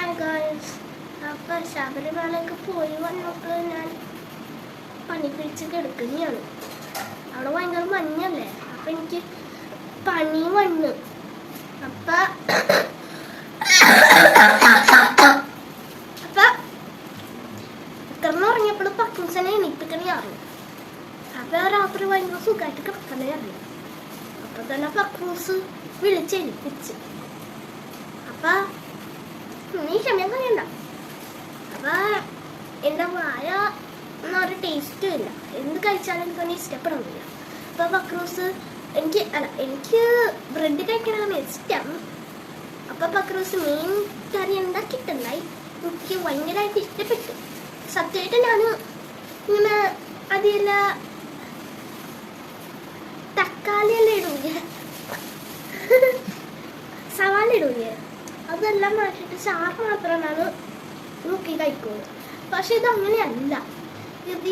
Hi guys, അപ്പം ശബരിമലയ്ക്ക് പോയി വന്നപ്പോൾ ഞാൻ പനി പിടിച്ച് കിടക്കുകയാണ്. അവിടെ ഭയങ്കര മഞ്ഞല്ലേ, അപ്പം എനിക്ക് പനി വന്നു. അപ്പം കിടന്നുറങ്ങിയപ്പോൾ പക്കൂസനെ എണീപ്പിക്കണേ അറിയും. അപ്പം രാത്രി ഭയങ്കര സുഖമായിട്ട് കിടക്കണേ അറിയും. അപ്പം തന്നെ പക്കൂസ് വിളിച്ചെണീപ്പിച്ച്. അപ്പം നീ ക്ഷമയം കഴിയണ്ട. അപ്പൊ എന്റെ വായ ഒരു ടേസ്റ്റും ഇല്ല, എന്ത് കഴിച്ചാലും എനിക്കൊന്നും ഇഷ്ടപ്പെടുന്നില്ല. അപ്പൊ പക്രൂസ് എനിക്ക് ബ്രെഡ് കഴിക്കണതാണ് ഇഷ്ടം. അപ്പൊ പക്രൂസ് മീൻ കറി ഉണ്ടാക്കിയിട്ടുണ്ടായി, എനിക്ക് ഭയങ്കരമായിട്ട് ഇഷ്ടപ്പെട്ടു. സത്യമായിട്ട് ഞാൻ ഇങ്ങനെ അതില തക്കാളി എല്ലാം ഇടൂലേ, സവാള ഇടൂലേ, അതെല്ലാം മാറ്റിയിട്ട് ചാറ് മാത്രമാണ് നോക്കി കഴിക്കുന്നത്. പക്ഷെ ഇത് അങ്ങനെയല്ല, ഇത്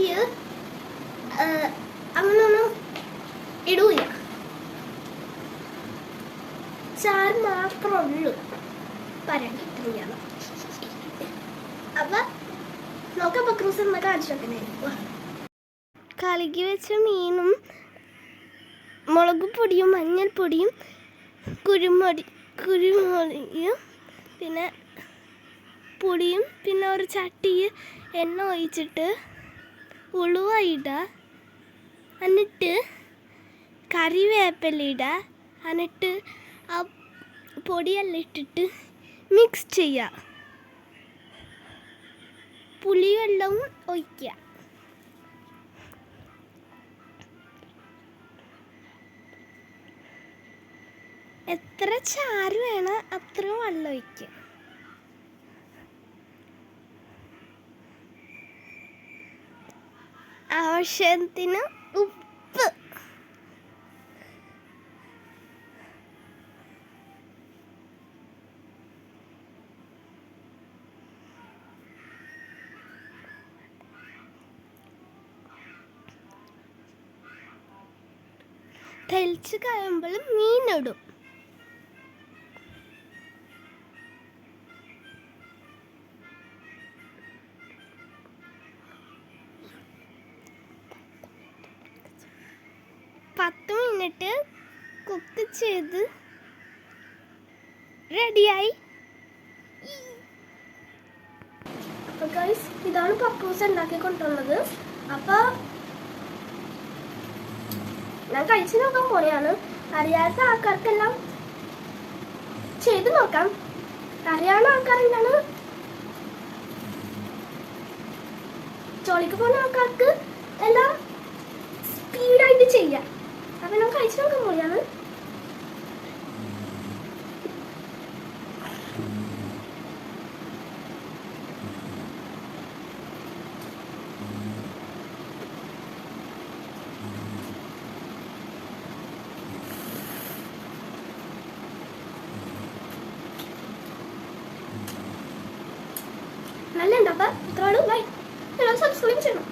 അങ്ങനൊന്നും ഇടൂല, ചാറ് മാത്രമേ ഉള്ളൂ. പരണ്ടിട്ടില്ല. അപ്പൊ നോക്കാം പക്രൂസ് എന്നാ കാണിച്ചോക്കണായിരിക്കും. കലക്കി വെച്ച മീനും മുളക് പൊടിയും മഞ്ഞൾപ്പൊടിയും കുരുമുളകും പിന്നെ പൊടിയും പിന്നെ ഒരു ചട്ടിയിൽ എണ്ണ ഒഴിച്ചിട്ട് ഉലുവ ഇടുക, എന്നിട്ട് കറിവേപ്പില ഇടുക, എന്നിട്ട് ആ പൊടിയെല്ലാം ഇട്ടിട്ട് മിക്സ് ചെയ്യുക. പുളിവെള്ളവും ഒഴിക്കുക. എത്ര ചാറ് വേണം അത്ര വെള്ളം ഒഴിക്കുക. ആവശ്യത്തിന് ഉപ്പ്. തെളിച്ച് കഴിയുമ്പോൾ മീനിടും. പത്ത് മിനിറ്റ് കുക്ക് ചെയ്ത് റെഡിയായി. അപ്പോൾ ഗൈസ്, ഇതാണ് പപ്പൂസ് ഉണ്ടാക്കി കൊണ്ടുവന്നത്. അപ്പോൾ ഞാൻ കഴിച്ചു നോക്കാൻ പോലെയാണ്. അറിയാത്ത ആൾക്കാർക്കെല്ലാം ചെയ്ത് നോക്കാം. അറിയാവുന്ന ആൾക്കാരെന്താണ് ജോലിക്ക് പോകുന്ന ആൾക്കാർക്ക് എല്ലാം സ്പീഡായിട്ട് ചെയ്യാം. അപ്പം ഞാൻ കഴിച്ചു നോക്കാൻ പോലെയാണ്. നല്ല ഉണ്ട്. അപ്പം ഇത്രയോട് ബൈ. സബ്സ്ക്രൈബ് ചെയ്യണം.